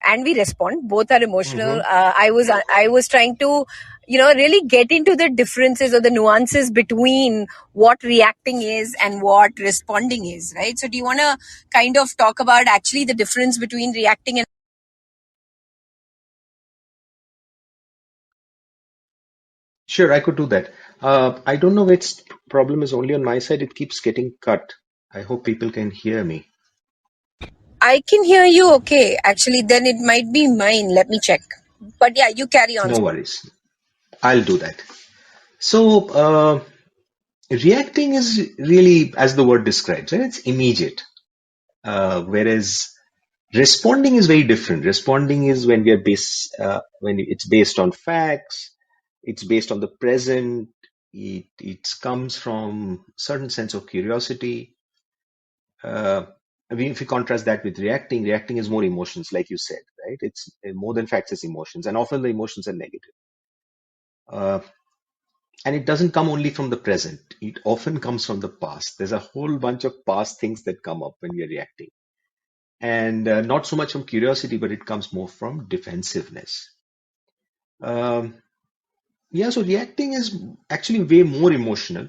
and we respond. Both are emotional. I was trying to, really get into the differences or the nuances between what reacting is and what responding is, right? So do you want to kind of talk about actually the difference between reacting and... Sure, I could do that. I don't know which problem is only on my side. It keeps getting cut. I hope people can hear me. I can hear you okay. Actually, then it might be mine. Let me check. But yeah, you carry on. No worries. I'll do that. So, reacting is really, as the word describes, right? It's immediate. Whereas responding is very different. Responding is when when it's based on facts, it's based on the present, it comes from certain sense of curiosity. I mean, if you contrast that with reacting is more emotions, like you said, right? It's more than facts, it's emotions, and often the emotions are negative. And it doesn't come only from the present. It often comes from the past. There's a whole bunch of past things that come up when we are reacting. And not so much from curiosity, but it comes more from defensiveness. Yeah, so reacting is actually way more emotional,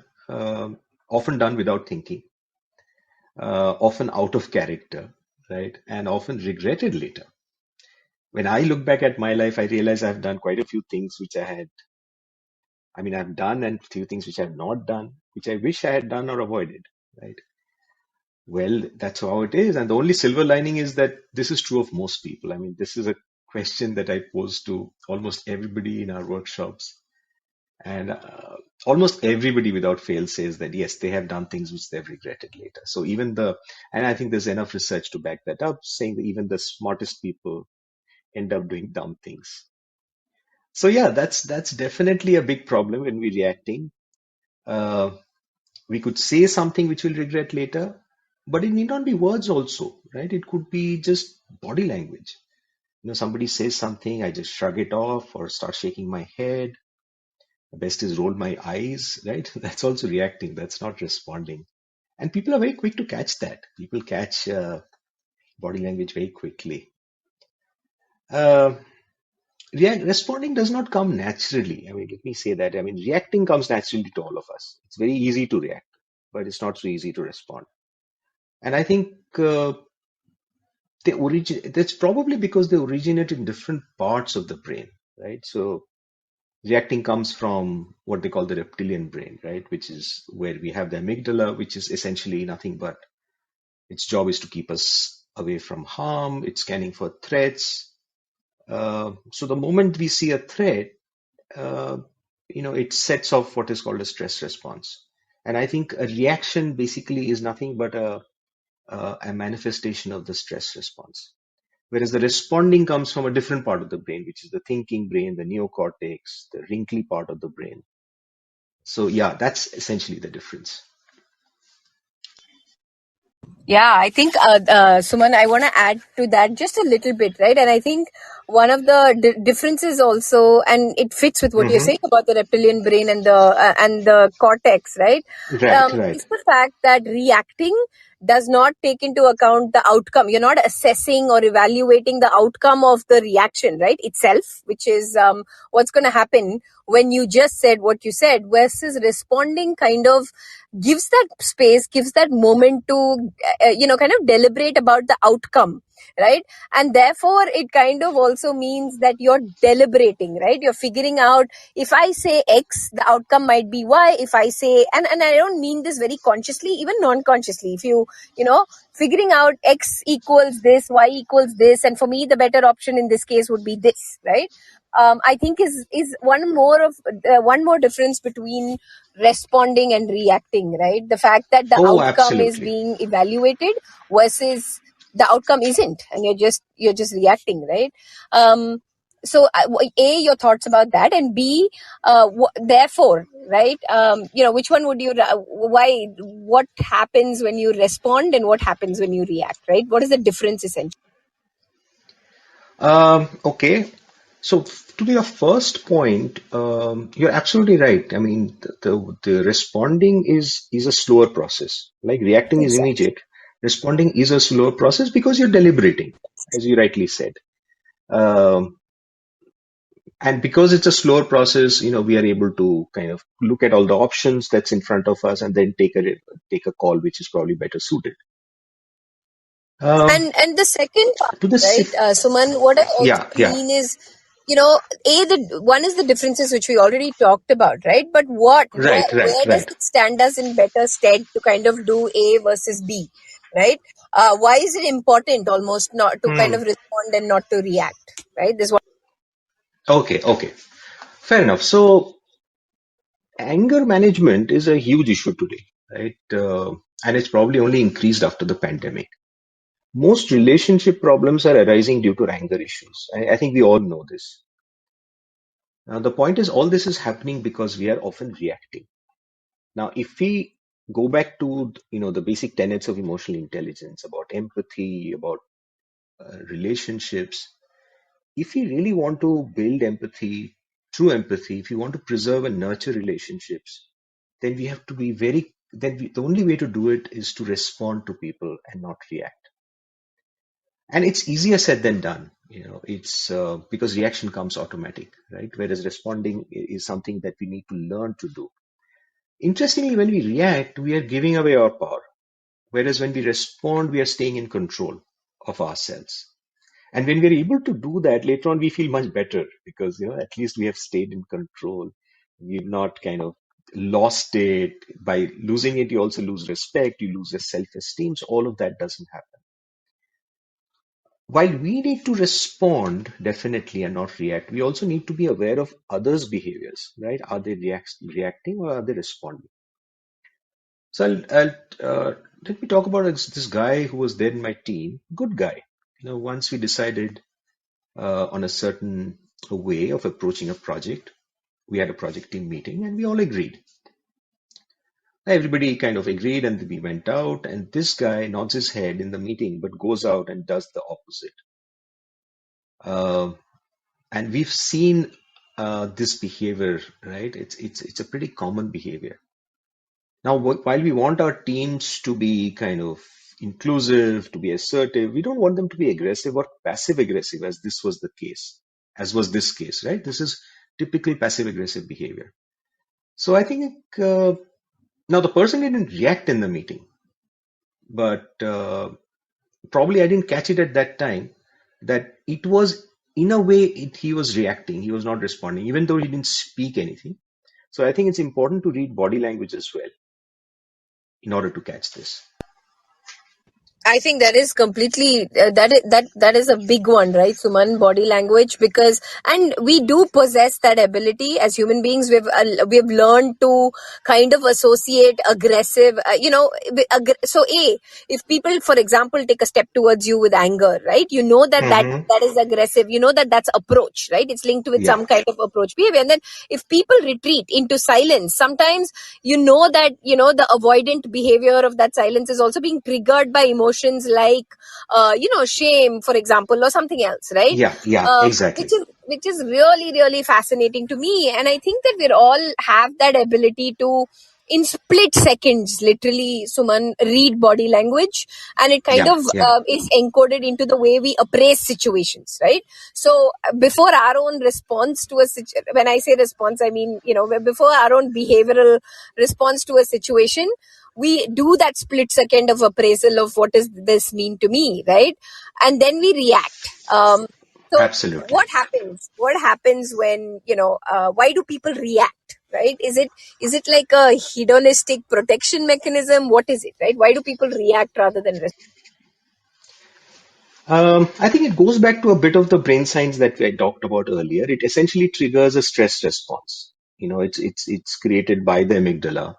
often done without thinking, often out of character, right? And often regretted later. When I look back at my life, I realize I've done quite a few things which I've done, and few things which I've not done, which I wish I had done or avoided, right? Well, that's how it is. And the only silver lining is that this is true of most people. I mean, this is a question that I pose to almost everybody in our workshops. And almost everybody without fail says that, yes, they have done things which they've regretted later. So and I think there's enough research to back that up, saying that even the smartest people end up doing dumb things. So yeah, that's definitely a big problem when we're reacting. We could say something which we'll regret later, but it need not be words also, right? It could be just body language. Somebody says something, I just shrug it off or start shaking my head. The best is roll my eyes, right? That's also reacting. That's not responding. And people are very quick to catch that. People catch body language very quickly. Uh, Responding does not come naturally. I mean, let me say that. I mean, reacting comes naturally to all of us. It's very easy to react, but it's not so easy to respond. And I think that's probably because they originate in different parts of the brain, right? So reacting comes from what they call the reptilian brain, right? Which is where we have the amygdala, which is essentially nothing but its job is to keep us away from harm. It's scanning for threats. So the moment we see a threat, it sets off what is called a stress response. And I think a reaction basically is nothing but a manifestation of the stress response. Whereas the responding comes from a different part of the brain, which is the thinking brain, the neocortex, the wrinkly part of the brain. So yeah, that's essentially the difference. Yeah, I think, Suman, I want to add to that just a little bit, right? And I think one of the differences also, and it fits with what you're saying about the reptilian brain and the cortex, right? Right. Is the fact that reacting does not take into account the outcome. You're not assessing or evaluating the outcome of the reaction, right? Itself, which is what's going to happen when you just said what you said, versus responding kind of gives that space, gives that moment to, kind of deliberate about the outcome, right? And therefore, it kind of also means that you're deliberating, right? You're figuring out, if I say X, the outcome might be Y. If I say, and I don't mean this very consciously, even non-consciously, if figuring out X equals this, Y equals this, and for me, the better option in this case would be this, right? I think is one more difference between responding and reacting, right? The fact that the Oh, outcome is absolutely. being evaluated versus the outcome isn't, and you're just reacting, right? So A, your thoughts about that, and B, therefore, right? Which one would you, what happens when you respond and what happens when you react, right? What is the difference essentially? Okay. So to your first point, you're absolutely right. I mean, the responding is a slower process. Like reacting is Exactly. immediate. Responding is a slower process because you're deliberating, as you rightly said. Um, and because it's a slower process, we are able to kind of look at all the options that's in front of us and then take a call which is probably better suited. Um, And the second part, to the right, sif- Suman, what I also yeah, yeah, mean is, the one is the differences which we already talked about, right? But right, right, where does right. it stand us in better stead to kind of do A versus B, right? Why is it important almost not to kind Hmm. of respond and not to react, right? This one. Okay, okay, fair enough. So anger management is a huge issue today, right? And it's probably only increased after the pandemic. Most relationship problems are arising due to anger issues. I think we all know this. Now, the point is, all this is happening because we are often reacting. Now, if we go back to the basic tenets of emotional intelligence about empathy, about relationships, if we really want to build empathy, true empathy, if we want to preserve and nurture relationships, then we have to be the only way to do it is to respond to people and not react. And it's easier said than done. It's because reaction comes automatic, right? Whereas responding is something that we need to learn to do. Interestingly, when we react, we are giving away our power. Whereas when we respond, we are staying in control of ourselves. And when we're able to do that, later on, we feel much better because, at least we have stayed in control. We've not kind of lost it. By losing it, you also lose respect, you lose your self-esteem. So all of that doesn't happen. While we need to respond definitely and not react, we also need to be aware of others' behaviors, right? Are they reacting or are they responding? So let me talk about this guy who was there in my team. Good guy. Once we decided on a certain way of approaching a project, we had a project team meeting and we all agreed. Everybody kind of agreed and we went out and this guy nods his head in the meeting but goes out and does the opposite. Uh, and we've seen this behavior, right? It's a pretty common behavior. Now, while we want our teams to be kind of inclusive, to be assertive, we don't want them to be aggressive or passive aggressive, as was this case, right? This is typical passive aggressive behavior. So I think now the person didn't react in the meeting, but probably I didn't catch it at that time that it was in a way he was reacting, he was not responding, even though he didn't speak anything. So I think it's important to read body language as well in order to catch this. I think that is completely that is a big one, right, Suman? Body language, because and we do possess that ability as human beings. We've learned to kind of associate aggressive, so if people, for example, take a step towards you with anger, right? You know Hmm. that is aggressive. You know that's approach, right? It's linked with Yeah, some kind of approach behavior. And then if people retreat into silence, sometimes that the avoidant behavior of that silence is also being triggered by emotions like shame, for example, or something else, right? yeah, yeah, Which exactly. is really really fascinating to me, and I think that we all have that ability to, in split seconds, literally, Suman, read body language, and it kind Yeah, of yeah, is encoded into the way we appraise situations, right? So before our own response to when I say response, I mean, before our own behavioral response to a situation, we do that split second of appraisal of what does this mean to me, right? And then we react. So absolutely. what happens when, why do people react, right? Is it like a hedonistic protection mechanism? What is it, right? Why do people react rather than respond? I think it goes back to a bit of the brain science that I talked about earlier. It essentially triggers a stress response. It's created by the amygdala.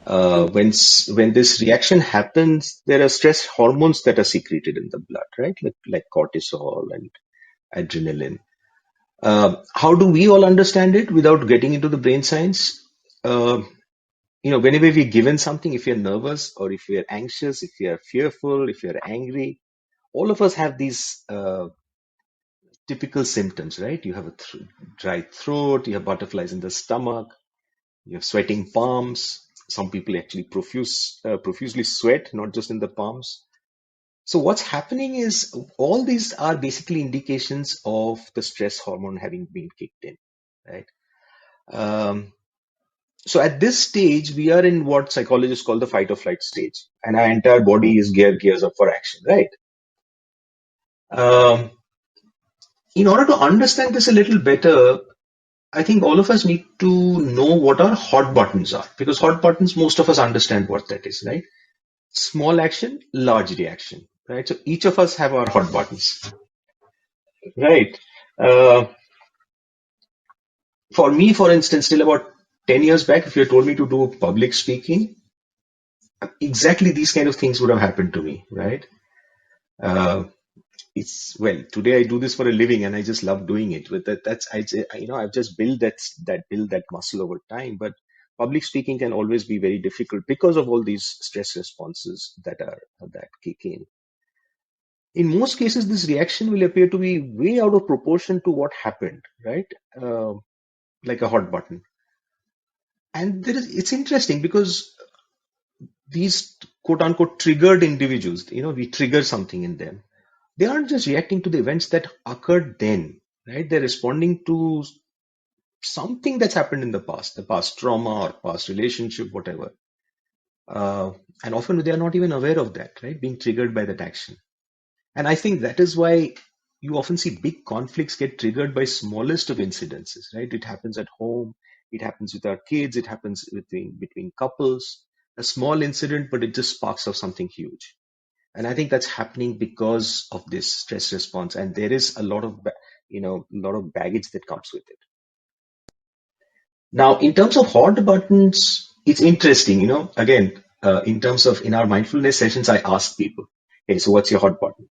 When this reaction happens, there are stress hormones that are secreted in the blood, right? Like cortisol and adrenaline. How do we all understand it without getting into the brain science? Uh, Whenever we're given something, if you're nervous or if you're anxious, if you're fearful, if you're angry, all of us have these typical symptoms, right? You have a dry throat, you have butterflies in the stomach, you have sweating palms. Some people actually profusely sweat, not just in the palms. So what's happening is all these are basically indications of the stress hormone having been kicked in, right? Um, so at this stage, we are in what psychologists call the fight or flight stage, and our entire body is gears up for action, right? Um, in order to understand this a little better, I think all of us need to know what our hot buttons are, because hot buttons, most of us understand what that is, right? Small action, large reaction, right? So each of us have our hot buttons, right? Uh, for me, for instance, till about 10 years back, if you had told me to do public speaking, exactly these kind of things would have happened to me, right? Uh, today I do this for a living and I just love doing it. But I've just built that muscle over time. But public speaking can always be very difficult because of all these stress responses that kick in. In most cases, this reaction will appear to be way out of proportion to what happened, right? Uh, like a hot button. And it's interesting because these quote unquote triggered individuals, we trigger something in them. They aren't just reacting to the events that occurred then, right? They're responding to something that's happened in the past trauma or past relationship, whatever. Uh, and often they are not even aware of that, right? Being triggered by that action. And I think that is why you often see big conflicts get triggered by smallest of incidences, right? It happens at home, it happens with our kids, it happens between couples. A small incident, but it just sparks off something huge. And I think that's happening because of this stress response. And there is a lot of, a lot of baggage that comes with it. Now, in terms of hot buttons, it's interesting, again, in terms of in our mindfulness sessions, I ask people, hey, so what's your hot button?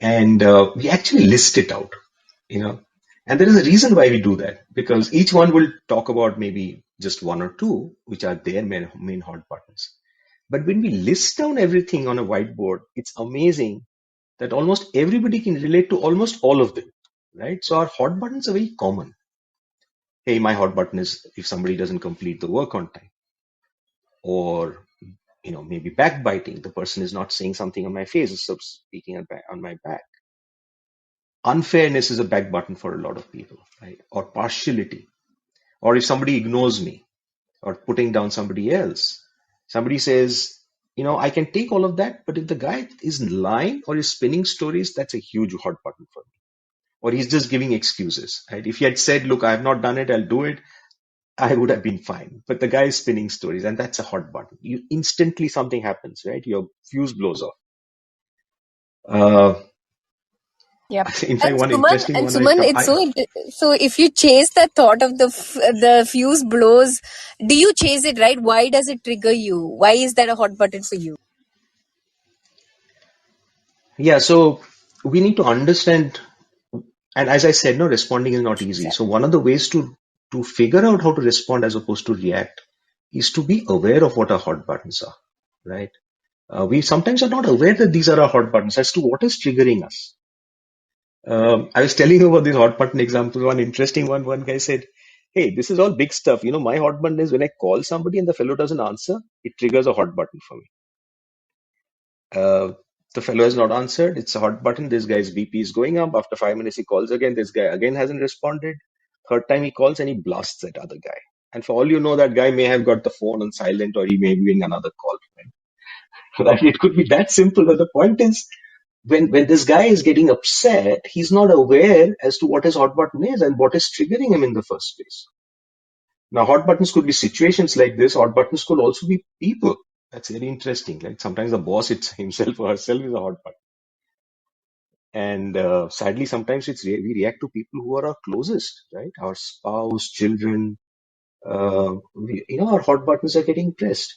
And we actually list it out, you know. And there is a reason why we do that, because each one will talk about maybe just one or two, which are their main hot buttons. But when we list down everything on a whiteboard, it's amazing that almost everybody can relate to almost all of them, right? So our hot buttons are very common. Hey, my hot button is if somebody doesn't complete the work on time, or maybe backbiting. The person is not saying something on my face, instead of speaking on my back. Unfairness is a back button for a lot of people, right? Or partiality, or if somebody ignores me, or putting down somebody else. Somebody says, I can take all of that, but if the guy is lying or is spinning stories, that's a huge hot button for me. Or he's just giving excuses, right? If he had said, look, I have not done it, I'll do it, I would have been fine. But the guy is spinning stories, and that's a hot button. You instantly something happens, right? Your fuse blows off. Uh, Yep. in fact, And one Suman, interesting and one Suman, it's so if you chase that thought of the fuse blows, do you chase it, right? Why does it trigger you? Why is that a hot button for you? yeah. So we need to understand, and as I said, no, responding is not easy. So one of the ways to figure out how to respond as opposed to react is to be aware of what our hot buttons are, right? We sometimes are not aware that these are our hot buttons as to what is triggering us. I was telling you about this hot button example. One interesting one. One guy said, "Hey, this is all big stuff. My hot button is when I call somebody and the fellow doesn't answer, it triggers a hot button for me. Uh, the fellow has not answered. It's a hot button. This guy's BP is going up. After 5 minutes, he calls again. This guy again hasn't responded. Third time he calls and he blasts that other guy. And for all you know, that guy may have got the phone on silent, or he may be doing another call. Right? It could be that simple. But the point is, when this guy is getting upset, he's not aware as to what his hot button is and what is triggering him in the first place. Now, hot buttons could be situations like this. Hot buttons could also be people. That's very interesting. Like sometimes the boss himself or herself is a hot button. And sadly, sometimes we react to people who are our closest, right? Our spouse, children. Our hot buttons are getting pressed.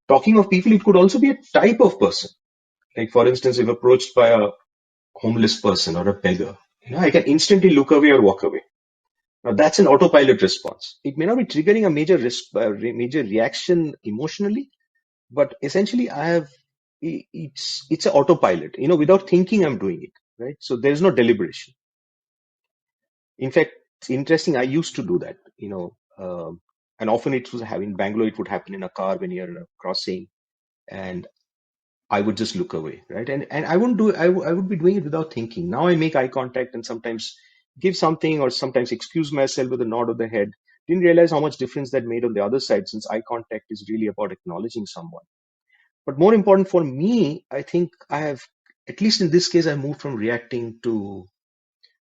Talking of people, it could also be a type of person. Like, for instance, if approached by a homeless person or a beggar, I can instantly look away or walk away. Now, that's an autopilot response. It may not be triggering a major reaction emotionally, but essentially, it's an autopilot. Without thinking, I'm doing it, right? So there's no deliberation. In fact, it's interesting. I used to do that, and often it was having Bangalore. It would happen in a car when you're crossing, and I would just look away, right? And I wouldn't do I would be doing it without thinking. Now I make eye contact and sometimes give something or sometimes excuse myself with a nod of the head. Didn't realize how much difference that made on the other side, since eye contact is really about acknowledging someone. But more important for me, I think I have, at least in this case, I moved from reacting to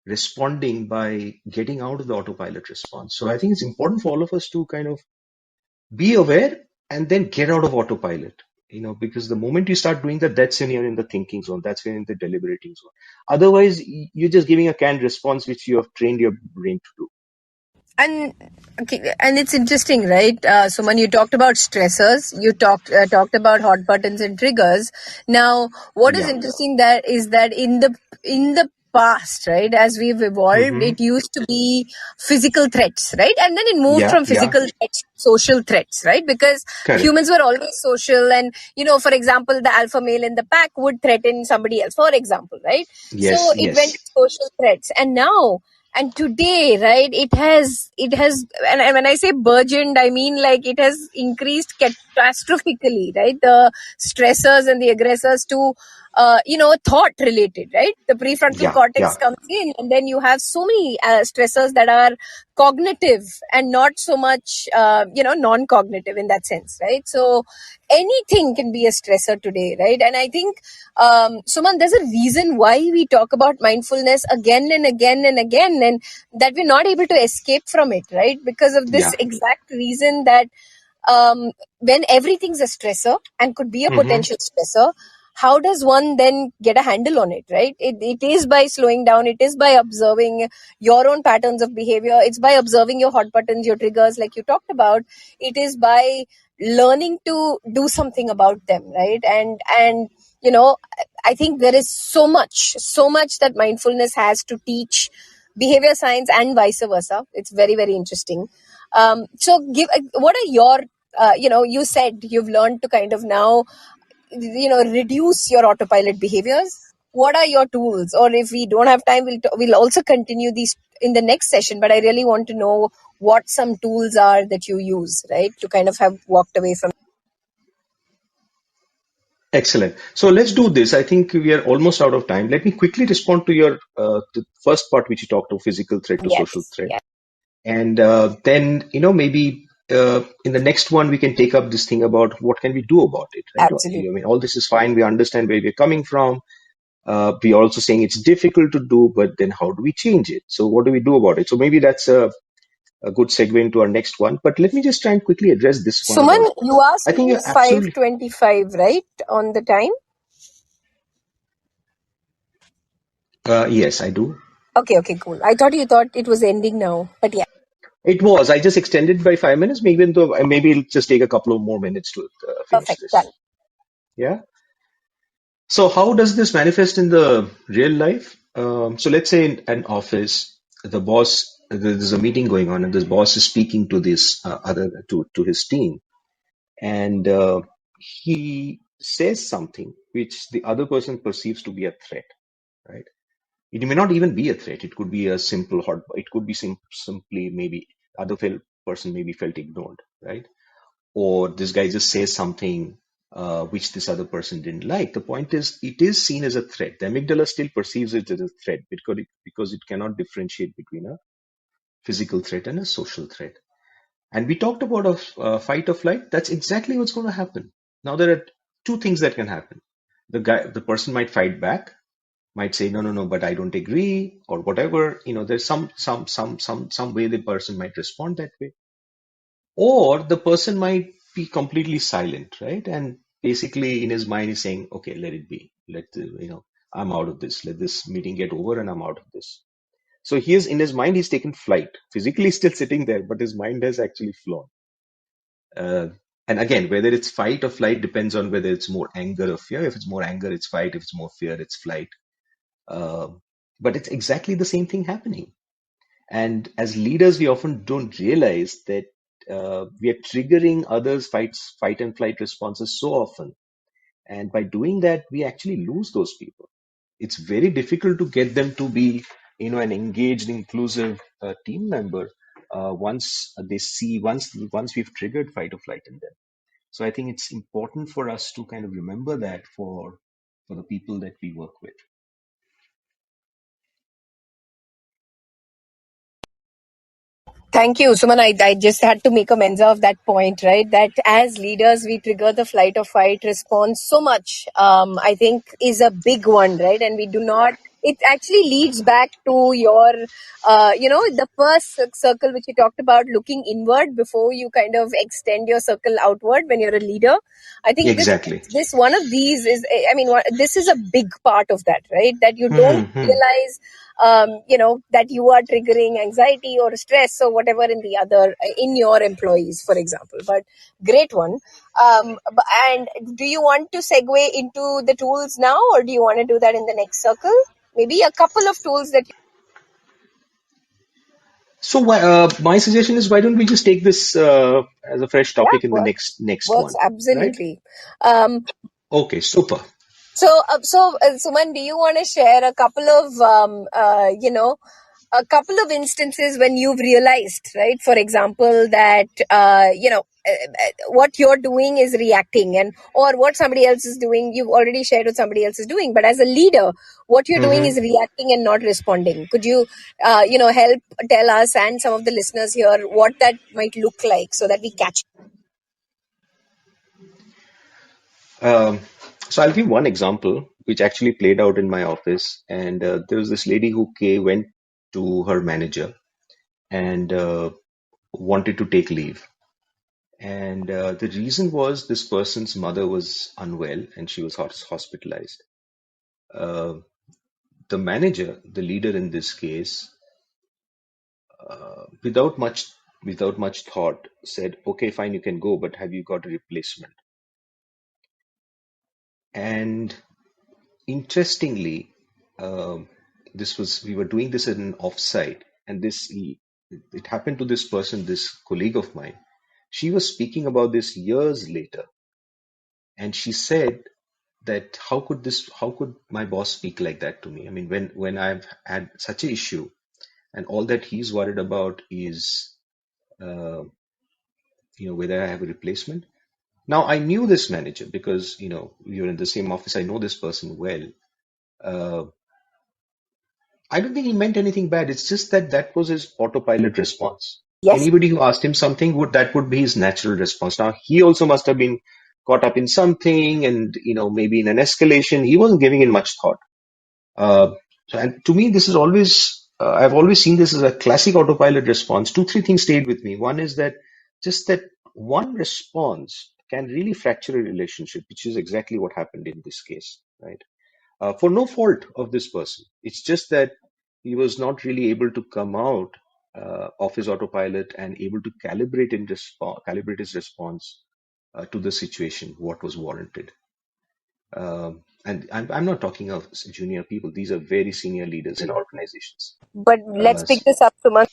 responding by getting out of the autopilot response. So I think it's important for all of us to kind of be aware and then get out of autopilot, because the moment you start doing that, that's when you're in the thinking zone, that's when you're in the deliberating zone. Otherwise, you're just giving a canned response which you have trained your brain to do. And okay, and it's interesting, right? Suman, you talked about stressors, you talked about hot buttons and triggers. Now, what is Yeah. interesting that is that in the past, right, as we've evolved, Hmm. it used to be physical threats, right, and then it moved Yeah, from yeah. physical threats to social threats, right, because Correct. humans were always social, and for example, the alpha male in the pack would threaten somebody else, for example, right? So Yes, it went yes. to social threats, and today, right, it has and when I say burgeoned, I mean like it has increased catastrophically, right, the stressors and the aggressors to thought related, right? The prefrontal Yeah, cortex yeah. comes in, and then you have so many stressors that are cognitive and not so much non-cognitive in that sense, right? So anything can be a stressor today, right? And I think, Suman, there's a reason why we talk about mindfulness again and again and again, and that we're not able to escape from it, right? Because of this Yeah. exact reason that when everything's a stressor and could be a Hmm. potential stressor, how does one then get a handle on it, right? It is by slowing down, it is by observing your own patterns of behavior, it's by observing your hot buttons, your triggers, like you talked about. It is by learning to do something about them, right? And you know I think there is so much that mindfulness has to teach behavior science and vice versa. It's very, very interesting. So give what are your you said you've learned to kind of now reduce your autopilot behaviors. What are your tools? Or if we don't have time, we'll also continue these in the next session, but I really want to know what some tools are that you use, right, to kind of have walked away from. Excellent. So let's do this. I think we are almost out of time. Let me quickly respond to your the first part which you talked of physical threat to social Yes, threat. yes, And then, maybe in the next one, we can take up this thing about what can we do about it, right? absolutely. I mean, all this is fine. We understand where we're coming from. We are also saying it's difficult to do, but then how do we change it? So what do we do about it? So maybe that's a good segue into our next one. But let me just try and quickly address this one Suman, about, you asked I think me you're absolutely, 5:25, right, on the time? yes, I do. Okay, okay, cool. I thought you thought it was ending now, but yeah, It was. I just extended by 5 minutes, maybe, even though maybe it'll just take a couple of more minutes to finish perfect, done. this. Yeah. So how does this manifest in the real life? So let's say in an office, the boss, there's a meeting going on, and this boss is speaking to this other to his team, and he says something which the other person perceives to be a threat, right? It may not even be a threat. It could be a simple hot. It could be simply maybe other person maybe felt ignored, right? Or this guy just says something which this other person didn't like. The point is, it is seen as a threat. The amygdala still perceives it as a threat because it cannot differentiate between a physical threat and a social threat. And we talked about a fight or flight. That's exactly what's going to happen. Now there are two things that can happen. The person might fight back, might say no, no, no, but I don't agree, or whatever. There's some way the person might respond that way. Or the person might be completely silent, right? And basically in his mind he's saying, okay, let it be. I'm out of this. Let this meeting get over and I'm out of this. So he is in his mind, he's taken flight. Physically still sitting there, but his mind has actually flown. Uh, and again, whether it's fight or flight depends on whether it's more anger or fear. If it's more anger, it's fight. If it's more fear, it's flight. Uh, but it's exactly the same thing happening. And as leaders, we often don't realize that we are triggering others' fight and flight responses so often. And by doing that, we actually lose those people. It's very difficult to get them to be, an engaged, inclusive team member once they see once we've triggered fight or flight in them. So I think it's important for us to kind of remember that for the people that we work with. Thank you, Suman. I just had to make a mention of that point, right? That as leaders, we trigger the flight or fight response so much, I think is a big one, right? And we do not, it actually leads back to your, the first circle which you talked about, looking inward before you kind of extend your circle outward when you're a leader. I think Exactly. this one of these is, I mean, this is a big part of that, right? That you don't Hmm. realize that you are triggering anxiety or stress or whatever in the other, in your employees, for example. But great one. And do you want to segue into the tools now, or do you want to do that in the next circle? Maybe a couple of tools that So my suggestion is, why don't we just take this as a fresh yeah, topic in the next works one, right? absolutely. Um, Okay, super. Suman, do you want to share a couple of, a couple of instances when you've realized, right? For example, that, what you're doing is reacting, and or what somebody else is doing, you've already shared what somebody else is doing. But as a leader, what you're doing is Hmm. reacting and not responding. Could you, help tell us and some of the listeners here what that might look like so that we catch? Um, so I'll give one example which actually played out in my office, and there was this lady who went to her manager and wanted to take leave. And the reason was this person's mother was unwell and she was hospitalized. Uh, the manager, the leader in this case, without much thought, said, "Okay, fine, you can go, but have you got a replacement?" And interestingly, this was we were doing this in an offsite, and it happened to this person, this colleague of mine. She was speaking about this years later, and she said that how could my boss speak like that to me? I mean, when I've had such an issue, and all that he's worried about is uh, whether I have a replacement. Now, I knew this manager because we were in the same office. I know this person well. Uh, I don't think he meant anything bad. It's just that that was his autopilot response. Yes. Anybody who asked him something would be his natural response. Now, he also must have been caught up in something, and maybe in an escalation. He wasn't giving it much thought. Uh, and to me, this is always, I've always seen this as a classic autopilot response. Two, three things stayed with me. One is that just that one response can really fracture a relationship, which is exactly what happened in this case, right? For no fault of this person. It's just that he was not really able to come out of his autopilot and able to calibrate his response to the situation, what was warranted. And I'm not talking of junior people. These are very senior leaders in organizations. But let's Uh, pick this up, Suman.